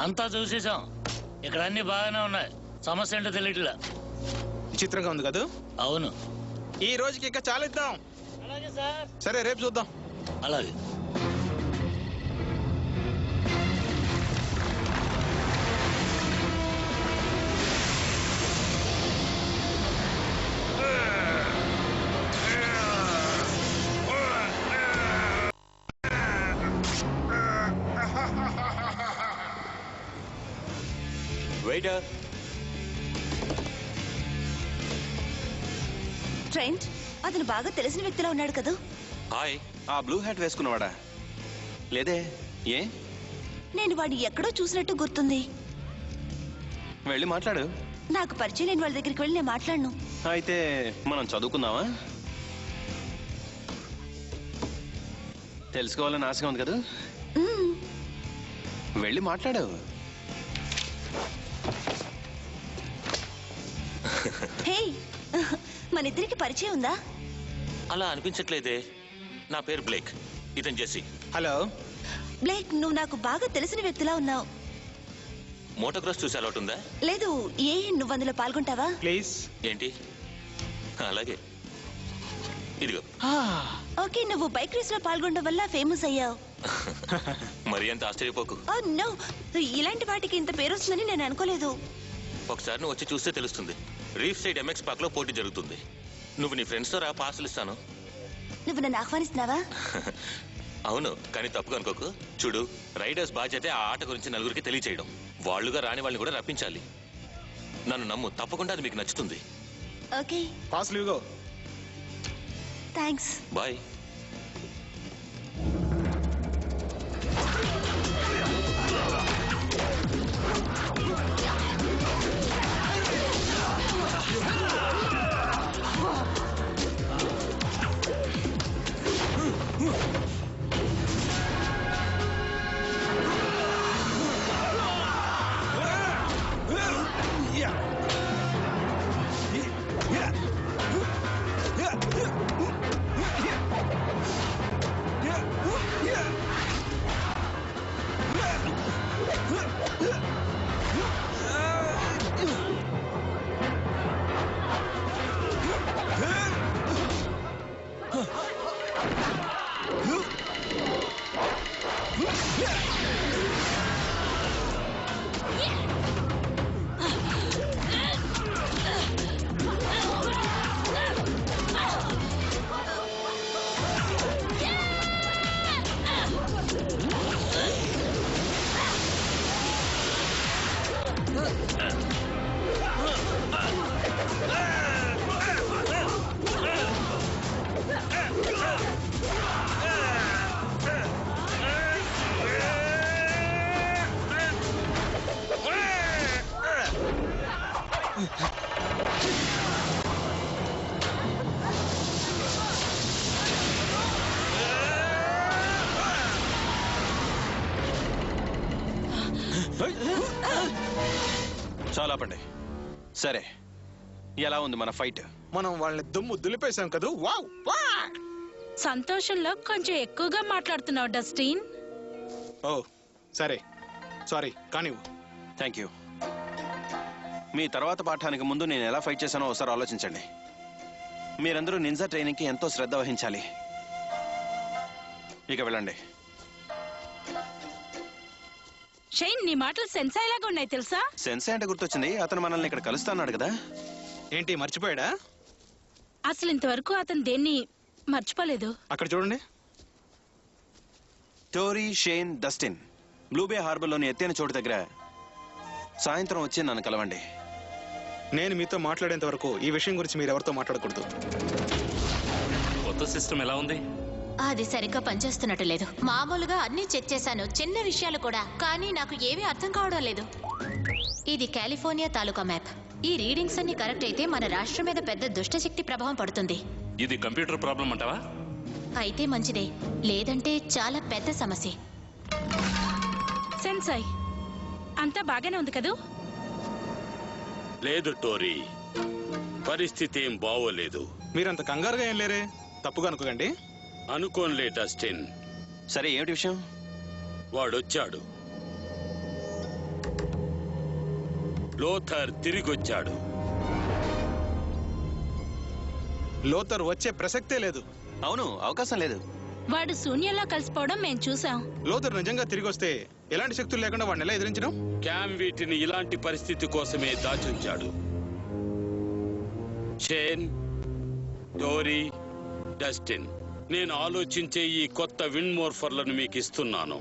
అంతా చూసేసాం. ఇక్కడ అన్ని బాగానే ఉన్నాయి. సమస్య ఏంటో తెలియట్లా. విచిత్రంగా ఉంది కదా? అవును. ఈ రోజుకి ఇంకా చాలా ఇద్దాం. అలాగే సార్. సరే రేపు చూద్దాం. అలాగే. వెయిటర్. ట్రెంట్, అతను బాగా తెలిసిన వ్యక్తిలా ఉన్నాడు కదా? హాయ్. ఆ బ్లూ హ్యాట్ వేసుకున్నవాడా? లేదే. ఏ? నేను వాడిని ఎక్కడో చూసినట్టు గుర్తుంది. వెళ్ళి మాట్లాడు. నాకు పరిచయం లేని వాళ్ళ దగ్గరికి వెళ్ళి నేను మాట్లాడను. అయితే మనం చదువుకుందామా? తెలుసుకోవాలని ఆశగా ఉంది కదా? వెళ్ళి మాట్లాడు. హే, మన ఇద్దరికి పరిచయం ఉందా? అలా అనిపించట్లేదే. నా పేరు బ్లేక్, ఇతను జెస్సీ. హలో బ్లేక్, నువ్వు నాకు బాగా తెలిసిన వ్యక్తిలా ఉన్నావు. మోటోక్రాస్ చూసే అలవాటు ఉందా? లేదు. నువ్వు అందులో పాల్గొంటావా? ప్లీజ్. ఏంటి? అలాగే. ఇదిగో. ఓకే, నువ్వు బైక్ రేస్ లో పాల్గొనడం వల్ల ఫేమస్ అయ్యావు. మరి అంత ఆశ్చర్యపోకు. నో, ఇలాంటి వాటికి ఇంత పేరు వస్తుందని నేను అనుకోలేదు. ఒకసారి నువ్వు వచ్చి చూస్తే తెలుస్తుంది. రీఫ్ సైడ్ ఎంఎక్స్ పార్క్ లో పోటీ జరుగుతుంది. నువ్వు నీ ఫ్రెండ్స్ తో రా, పాసులు ఇస్తాను. నువ్వు నన్ను ఆహ్వానిస్తున్నావా? అవును, కానీ తప్పుగా అనుకోకు. చూడు, రైడర్స్ బాధ్యత ఆ ఆట గురించి నలుగురికి తెలియచేయడం. వాళ్ళుగా రాని వాళ్ళని కూడా రప్పించాలి. నన్ను నమ్ము, తప్పకుండా అది మీకు నచ్చుతుంది. ఓకే. పాస్ లీవ్గో. థ్యాంక్స్. బాయ్. చాలా పండి. సరే, ఎలా ఉంది మన ఫైట్? మనం వాళ్ళని దుమ్ము దులిపేశాం కదా. వావ్! సంతోషంలో కొంచెం ఎక్కువగా మాట్లాడుతున్నావు డస్టిన్. ఓ సరే, సారీ. కానీ థ్యాంక్ యూ. మీ తర్వాత పాఠానికి ముందు నేను ఎలా ఫైట్ చేశానో ఒకసారి ఆలోచించండి. మీరందరూ నింజా ట్రైనింగ్కి ఎంతో శ్రద్ధ వహించాలి. ఇక వెళ్ళండి. షైన్, నీ మాటలు సెన్సాయ్ లాగా ఉన్నాయి తెలుసా? సెన్సాయ్ అంటే గుర్తొచ్చింది. అతను మనల్ని ఇక్కడ కలుస్తాన్నాడు కదా. ఏంటి, మర్చిపోయాడా? అసలు ఇంతవరకు అతను దేన్ని మర్చిపోలేదు. అక్కడ చూడండి. టోరీ, షేన్, డస్టిన్ బ్లూబే హార్బర్లోని ఎత్తైన చోటు దగ్గర సాయంత్రం వచ్చి నన్ను కలవండి. నేను మీతో మాట్లాడేంత వరకు ఈ విషయం గురించి మీరు ఎవరితో మాట్లాడకూడదు. కొత్త సిస్టమ్ ఎలా ఉంది? అది సరిగ్గా పనిచేస్తున్నట్టు లేదు. మామూలుగా అన్ని చెక్ చేశాను, చిన్న విషయాలు కూడా, కానీ నాకు ఏమీ అర్థం కావడం లేదు. ఇది కాలిఫోర్నియా తాలూకా మ్యాప్. ఈ రీడింగ్స్ అన్ని కరెక్ట్ అయితే మన రాష్ట్రం మీద పెద్ద దుష్టశక్తి ప్రభావం పడుతుంది. ఇది కంప్యూటర్ ప్రాబ్లం అంటావా? అయితే మంచిదే, లేదంటే చాలా పెద్ద సమస్య. సెన్సాయ్, అంతా బాగానే ఉంది కదూ? లేదు టోరీ, పరిస్థితి ఏం బాగోలేదు. మీరంత కంగారుగా ఏం లేరే, తప్పుగా అనుకోకండి. అనుకోనులే డస్టిన్. సరే, ఏమిటి విషయం? వాడొచ్చాడు. లోథర్ తిరిగొచ్చాడు. లోతర్ వచ్చే ప్రసక్తే లేదు. అవును, అవకాశం లేదు. వాడు శూన్యంలో కలిసిపోవడం మేం చూసాం. లోతర్ నిజంగా తిరిగి వస్తే ఎలాంటి శక్తులు లేకుండా వాడిని ఎలా ఎదిరించడం? క్యామ్ వీటిని ఇలాంటి పరిస్థితి కోసమే దాచుంచాడు. షేన్, డోరీ, డస్టిన్, నేను ఆలోచించే ఈ కొత్త విండ్మోర్ఫర్లను మీకు ఇస్తున్నాను.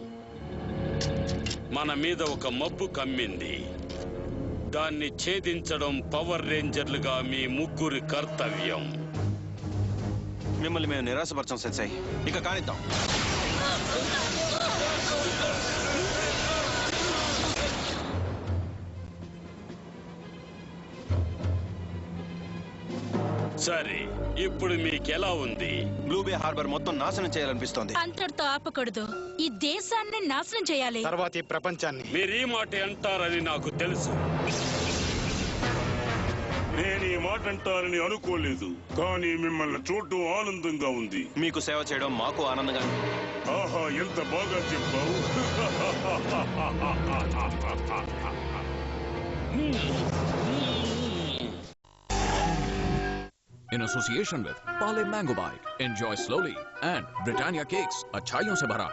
మన మీద ఒక మబ్బు కమ్మింది. దాన్ని ఛేదించడం పవర్ రేంజర్లుగా మీ ముగ్గురి కర్తవ్యం. మిమ్మల్ని మేము నిరాశపరచం సెన్సై. ఇక కానిద్దాం. సరే, ఇప్పుడు మీకెలా ఉంది? బ్లూబే హార్బర్ మొత్తం నాశనం చేయాలనిపిస్తోంది. అంతటితో ఆపకూడదు. ఈ దేశాన్ని నాశనం చేయాలి. తర్వాత ఈ ప్రపంచాన్ని. మీరు ఈ మాట అంటారని నాకు తెలుసు. నేను ఈ మాట అంటారని అనుకోలేదు, కానీ మిమ్మల్ని చూడటం ఆనందంగా ఉంది. మీకు సేవ చేయడం మాకు ఆనందంగా. ఆహా, ఎంత బాగా చెప్పావు. In association with Parle Mango Bite, enjoy slowly, and Britannia Cakes, अच्छाइयों से भरा.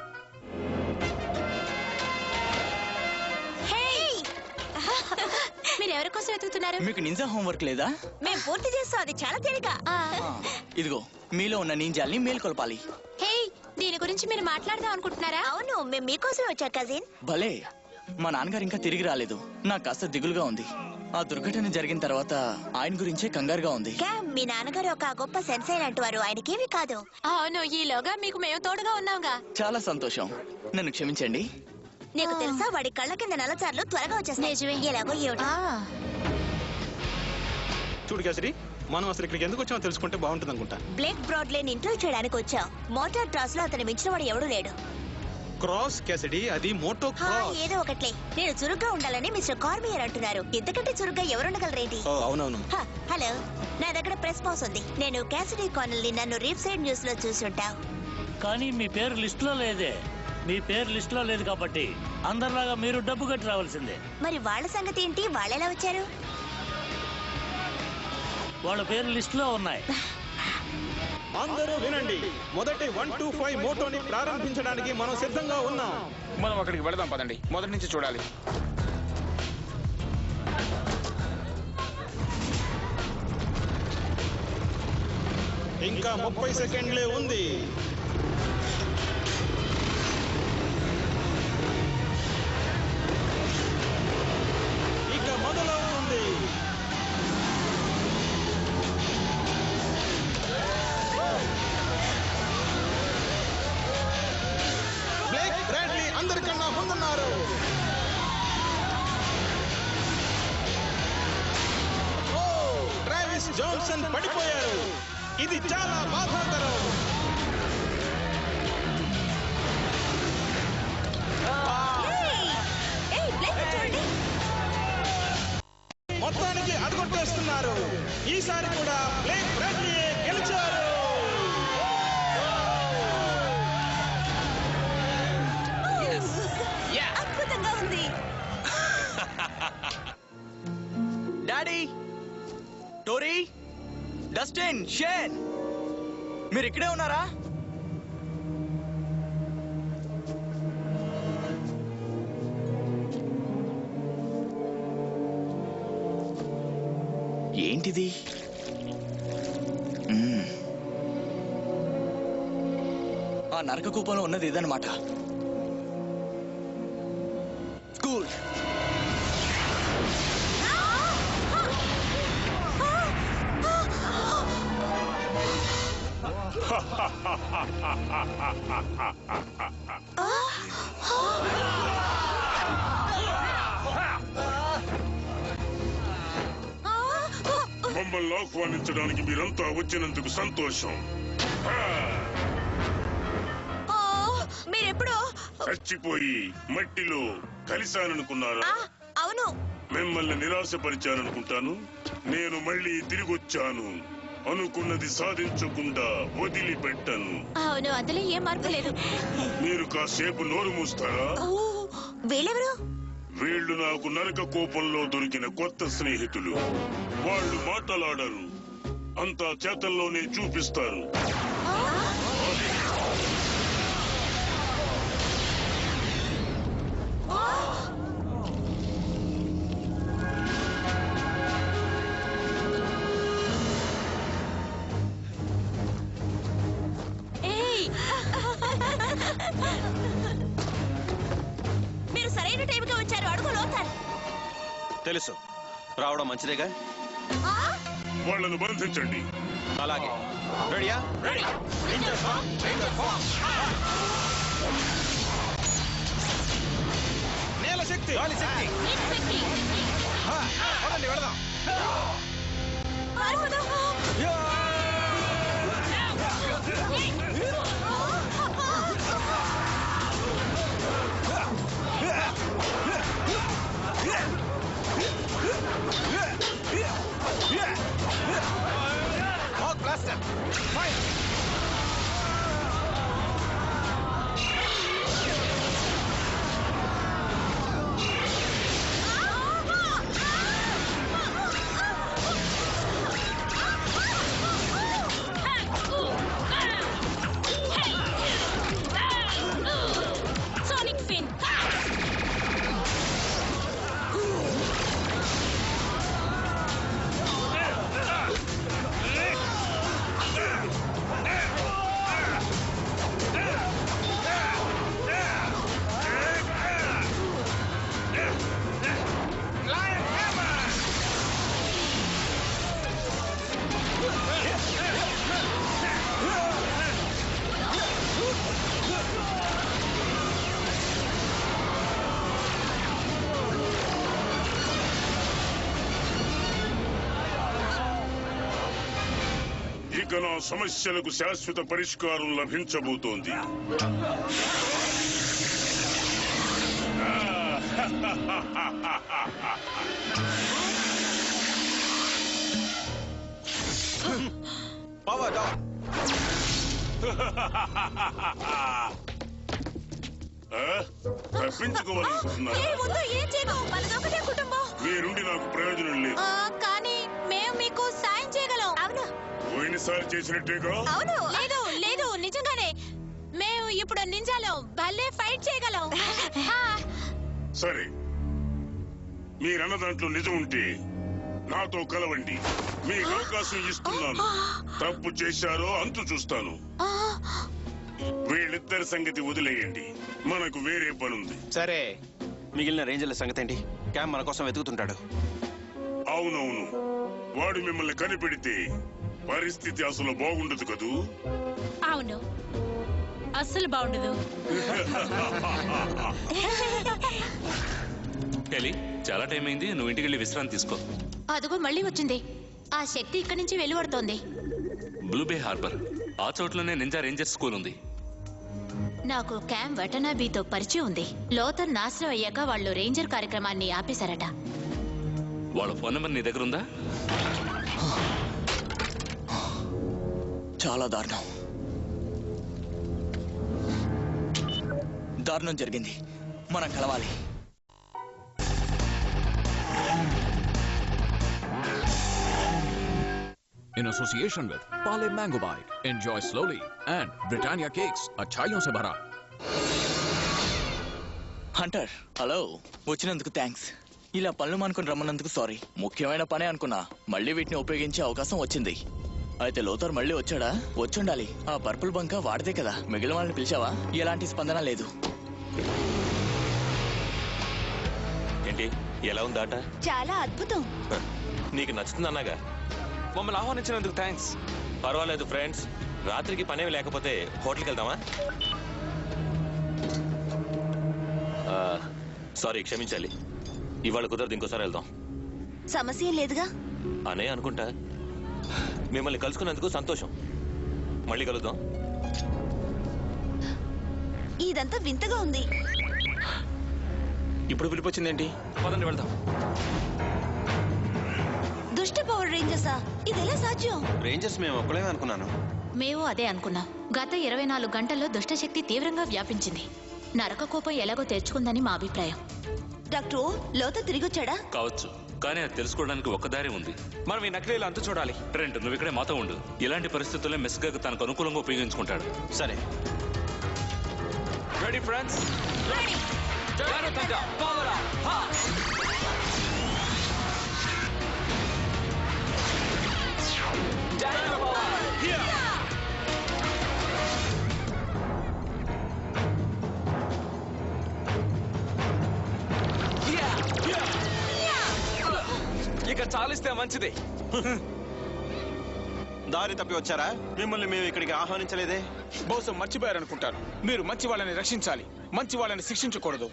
మీరు ఎవరి కోసం వెతుకుతున్నారు? మీకు నింజా హోంవర్క్ లేదా? మేము పూర్తి చేస్తాం, అది చాలా తేలిక. ఇదిగో మీలో ఉన్న నింజాల్ని మేల్కొల్పాలి. హే, దీని గురించి మీరు మాట్లాడదాం అనుకుంటున్నారా? అవును, మేము మీకోసం వచ్చా కజిన్. భలే, మా నాన్నగారు ఇంకా తిరిగి రాలేదు. నాకు కాస్త దిగులుగా ఉంది. ఆ దుర్ఘటన జరిగిన తర్వాత ఆయన గురించే కంగారుగా ఉంది. క్యామ్, మీ నాన్నగారు ఒక గొప్ప సెన్సైన్ అంటువారు. ఆయనకేమీ కాదు. అవును, ఈలోగా మీకు మేము తోడుగా ఉన్నాంగా. చాలా సంతోషం. నన్ను క్షమించండి. నీకు తెలుసా, వాడి కళ్ళ కింద నల్లచార్లు త్వరగా వచ్చేస్తాయి. ఎలాగో ఏమిటో. చూడు కేసరి, మనం అసలు ఇక్కడికి ఎందుకు వచ్చామో తెలుసుకుంటే బాగుంటుంది అనుకుంటా. బ్లేక్ బ్రాడ్లైన్ ఇంటర్వ్యూ చేయడానికి వచ్చాం. మోటార్ ట్రాస్ లో అతను మించిన వాడు ఎవడూ లేడు. క్రాస్ కేసడి, అది మోటో క్రాస్. ఏదో ఒకట్లే. నేను చురుగ్గా ఉండాలని మిస్టర్ కార్మియర్ అంటున్నారు. ఇంతకంటే చురుగ్గా ఎవరుండగలరేంటి? అవునవును. హలో, నా దగ్గర ప్రెస్ పాస్ ఉంది. నేను క్యాసిడీ కానల్ని నన్ను రీప్ సైడ్ న్యూస్ లో చూసుంటావు. కానీ మీ పేరు లిస్ట్ లో లేదే. మీ పేరు లిస్ట్ లో లేదు కాబట్టి అందరిలాగా మీరు డబ్బు కట్టి రావాల్సిందే. మరి వాళ్ళ సంగతి ఏంటి? వాళ్ళెలా వచ్చారు? వాళ్ళ పేరు లిస్ట్ లో ఉన్నాయి. అందరూ వినండి, మొదటి 125 మోటోని ప్రారంభించడానికి మనం సిద్ధంగా ఉన్నాం. మనం అక్కడికి వెళదాం పదండి. మొదటి నుంచి చూడాలి. ఇంకా 30 సెకండ్లే ఉంది. ఇక మొదలవుతుంది. బ్లేక్ బ్రాడ్లీ అందరికన్నా ముందున్నారు. ట్రావిస్ జాన్సన్ పడిపోయారు. ఇది చాలా బాధాకరం. మొత్తానికి అడగొట్టేస్తున్నారు. ఈసారి కూడా బ్లేక్ బ్రాడ్లీ గెలిచారు. అద్భుతంగా ఉంది. డాడీ, టోరీ, డస్టిన్, షేన్, మీరు ఇక్కడే ఉన్నారా? ఏంటిది? ఆ నరక కూపంలో ఉన్నది ఇదన్నమాట. స్కూల్. మమ్మల్ని ఆహ్వానించడానికి మీరంతా వచ్చినందుకు సంతోషం. మీరెప్పుడు చచ్చిపోయి మట్టిలో కలిశాననుకున్నారా? అవును, మిమ్మల్ని నిరాశపరిచాననుకుంటాను. నేను మళ్ళీ తిరిగొచ్చాను. అనుకున్నది సాధించకుండా వదిలిపెట్టను. అవును, అందులో ఏం మార్పు లేదు. మీరు కాసేపు నోరు మూస్తారా? వీళ్ళెవరు? వీళ్ళు నాకు నరక కోపంలో దొరికిన కొత్త స్నేహితులు. వాళ్ళు మాటలాడరు, అంతా చేతల్లోనే చూపిస్తారు. మీరు సరైన టైంకి వచ్చారు. అడుగు లోతర్. తెలుసు, రావడం మంచిదేగా. వాళ్ళను బంధించండి. అలాగే. రెడీయా? రెడీ. నేల శక్తి, గాలి శక్తి. పదండి వెళదాం. Blaster! Fire! Sonic fin. ఇక నా సమస్యలకు శాశ్వత పరిష్కారం లభించబోతోంది. Power down. తప్పించుకోవాలనుకుంటున్నారా? మీరుండి నాకు ప్రయోజనం లేదు. కానీ మేము మీకు సాయం చేయగలం. అవును, పోయినసారి చేసినట్టేగా? అవును. లేదు లేదు, నిజంగానే మేము ఇప్పుడు నింజాలో భలే ఫైట్ చేయగలం. సరే, మీరన్న దాంట్లో నిజం ఉంటే నాతో కలవండి. మీకు అవకాశం ఇస్తున్నాను. తప్పు చేశారో అంతు చూస్తాను. వీళ్ళిద్దరి సంగతి వదిలేయండి, మనకు వేరే పనుంది. సరే, మిగిలిన రేంజర్ల సంగతి ఏంటి? క్యామ్ మన కోసం వెతుకుతుంటాడు. అవునవును, వాడు మిమ్మల్ని కనిపెడితే పరిస్థితి అసలు బాగుండదు కదూ. అవును, అస్సలు బాగుండదు. కెలి, చాలా టైం అయింది, నువ్వు ఇంటికి వెళ్ళి విశ్రాంతి తీసుకో. అదుగో మళ్ళీ వచ్చింది. ఆ శక్తి ఇక్కడి నుంచి వెలువడుతోంది. బ్లూబే హార్బర్, ఆ చోట్లోనే నింజా రేంజర్ స్కూల్ ఉంది. నాకు క్యామ్ వటనాబీతో పరిచయం ఉంది. లోతర్ నాశనం అయ్యాక వాళ్ళు రేంజర్ కార్యక్రమాన్ని ఆపేశారట. వాళ్ళ ఫోన్ నెంబర్ నీ దగ్గర ఉందా? చాలా దారుణం. దారుణం జరిగింది. మనం కలవాలి. In association with Parle Mango Bite, enjoy slowly, and Britannia Cakes, अच्छाइयों से भरा. Hunter, hello. వచ్చినందుకు థ్యాంక్స్. ఇలా పనులు మానుకొని రమ్మన్నందుకు సారీ. ముఖ్యమైన పనే అనుకున్నా, మళ్ళీ వీటిని ఉపయోగించే అవకాశం వచ్చింది. అయితే లోతర్ మళ్ళీ వచ్చాడా? వచ్చుండాలి. ఆ పర్పుల్ బంక వాడితే కదా. మిగిలిన వాళ్ళని పిలిచావా? ఎలాంటి స్పందన లేదు. ఏంటి, ఎలా ఉందాట? చాలా అద్భుతం. నీకు నచ్చుతుంది అన్నాగా. మమ్మల్ని ఆహ్వానించినందుకు థ్యాంక్స్. పర్వాలేదు ఫ్రెండ్స్, రాత్రికి పనేవి లేకపోతే హోటల్కి వెళ్దామా? సారీ, క్షమించాలి. ఇవాళ కుదరదు, ఇంకోసారి వెళ్దాం. సమస్య లేదుగా అనే అనుకుంటా. మిమ్మల్ని కలుసుకున్నందుకు సంతోషం. మళ్ళీ కలుద్దాం. ఇదంతా వింతగా ఉంది. ఇప్పుడు పిలిపొచ్చిందేంటి? పదండి వెళ్దాం. దుష్ట పవర్ రేంజర్సా? ఇది ఎలా సాధ్యం? రేంజర్స్ మేము ఒక్కలేమే అనుకున్నాను. మేము అదే అనుకున్నాం. గత 24 గంటల్లో దుష్టశక్తి తీవ్రంగా వ్యాపించింది. నరక కోపం ఎలాగో తెచ్చుకుందని మా అభిప్రాయం. డాక్టర్ లోత తిరిగి వచ్చాడా? కావచ్చు, కానీ అది తెలుసుకోవడానికి ఒక దారి ఉంది. మనం ఈ నకిలీలు అంతా చూడాలి. ట్రెంట్, నువ్వు ఇక్కడే మాతో ఉండు. ఇలాంటి పరిస్థితుల్లో మెస్గా తనకు అనుకూలంగా ఉపయోగించుకుంటాడు. సరే. Ready friends? ఇక చాలిస్తే మంచిది. దారి తప్పి వచ్చారా? మిమ్మల్ని మేము ఇక్కడికి ఆహ్వానించలేదే. బహుశా మర్చిపోయారనుకుంటాను. మీరు మంచి వాళ్ళని రక్షించాలి, మంచి వాళ్ళని శిక్షించకూడదు.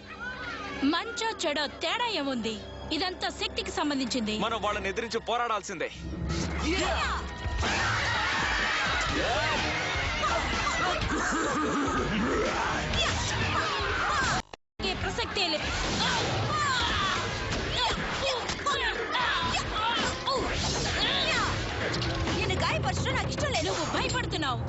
మంచో చెడో తేడా ఏముంది? ఇదంతా శక్తికి సంబంధించింది. మనం వాళ్ళని ఎదిరించి పోరాడాల్సిందే. ప్రసక్తే లేదు. నేను గాయపరచడం నాకు ఇష్టం లేదు. నువ్వు భయపడుతున్నావు.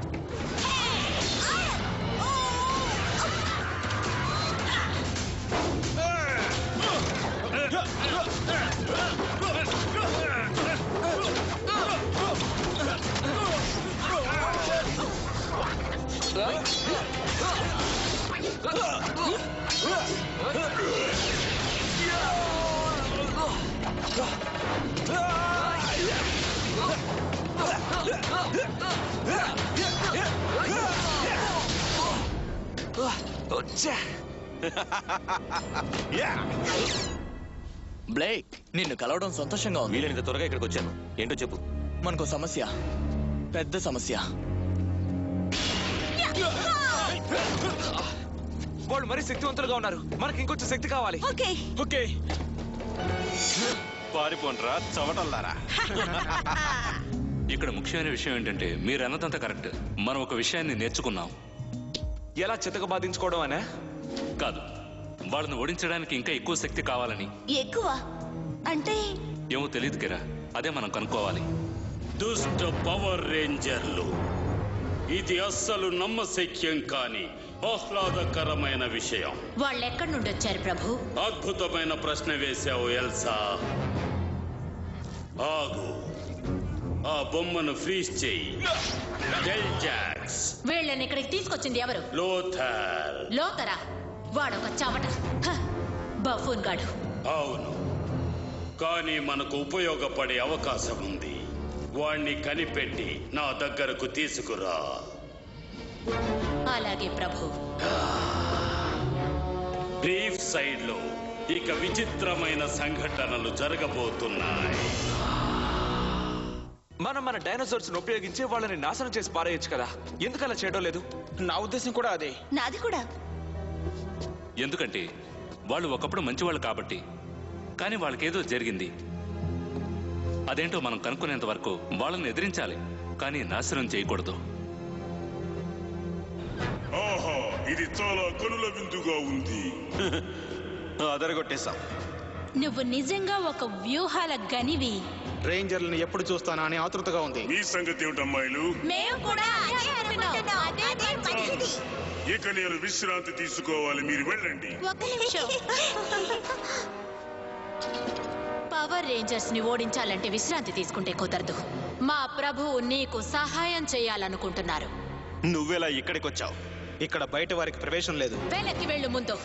బ్లేక్, నిన్ను కలవడం సంతోషంగా ఉంది. వీళ్ళని త్వరగా ఇక్కడికి వచ్చాను. ఏంటో చెప్పు. మనకు సమస్య, పెద్ద సమస్య. వాళ్ళు మరీ శక్తివంతులుగా ఉన్నారు. మనకి ఇంకొంచెం శక్తి కావాలి. ఓకే ఓకే, పారిపోండ్రా చవటల్లారా. ఇక్కడ ముఖ్యమైన విషయం ఏంటంటే మీరు అన్నదంతా కరెక్ట్. మనం ఒక విషయాన్ని నేర్చుకున్నాం. ఎలా చితక బాధించుకోవడం అనే కాదు, వాళ్ళని ఓడించడానికి ఇంకా ఎక్కువ శక్తి కావాలని. ఎక్కువ అంటే ఏమో తెలియదు కిరా, అదే మనం కనుక్కోవాలి. దుష్ట పవర్ రేంజర్లు, ఇది అస్సలు నమ్మశక్యం కాని ఆహ్లాదకరమైన విషయం. వాళ్ళెక్కడి నుండి వచ్చారు ప్రభు? అద్భుతమైన ప్రశ్న వేశావు ఎల్సా. ఆగు, ఆ బొమ్మను ఫ్రీజ్ చెయ్యి. Del Jacks. వీళ్ళని ఇక్కడికి తీసుకొచ్చింది ఎవరు? లోథర్. లోతరా? వాడొక చవట, బఫూన్ గాడు. అవును, కానీ మనకు ఉపయోగపడే అవకాశం ఉంది. వాణ్ణి కనిపెట్టి నా దగ్గరకు తీసుకురా. అలాగే ప్రభు. బ్రీఫ్ సైడ్ లో ఇక విచిత్రమైన సంఘటనలు జరగబోతున్నాయి. మనం మన డైనోసార్స్ ఉపయోగించి వాళ్ళని నాశనం చేసి పారేయచ్చు కదా. ఎందుకు అలా చేయడం లేదు? నా ఉద్దేశం కూడా అదే. నాది కూడా. ఎందుకంటే వాళ్ళు ఒకప్పుడు మంచివాళ్ళు కాబట్టి. కానీ వాళ్ళకేదో జరిగింది. అదేంటో మనం కనుక్కునేంత వరకు వాళ్ళని ఎదిరించాలి, కానీ నాశనం చేయకూడదు. ఆహా, ఇది చాలా కనుల విందుగా ఉంది. అదరగొట్టేశాం. నువ్వు నిజంగా ఒక వ్యూహాల గనివి. రేంజర్లను ఎప్పుడు చూస్తానా అని ఆతృతగా ఉంది. మీ సంగతి ఏమిటమ్మాయిలు? మేము కూడా ఇక నేను విశ్రాంతి తీసుకోవాలి, మీరు వెళ్ళండి. ఒక్క నిమిషం. పవర్ రేంజర్స్ ని ఓడించాలంటే విశ్రాంతి తీసుకుంటే కుదరదు. మా ప్రభువు నీకు సహాయం చేయాలనుకుంటున్నారు. నువ్వెలా ఇక్కడికి వచ్చావు? ఇక్కడ బయట వారికి ప్రవేశం లేదు. వెనక్కి వెళ్ళు. ముందు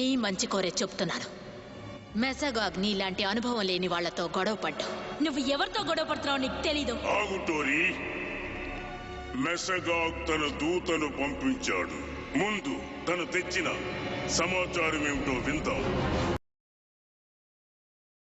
నీ మంచి కోరే చెప్తున్నాను. మెసగాగ్ నీలాంటి అనుభవం లేని వాళ్లతో గొడవ పడ్డావు. నువ్వు ఎవరితో గొడవ పడుతున్నావు నీకు తెలీదు. ఆగు టోరీ. మెసగాగ్ తన దూతను పంపించాడు. ముందు తను తెచ్చిన సమాచారం ఏమిటో విందాం.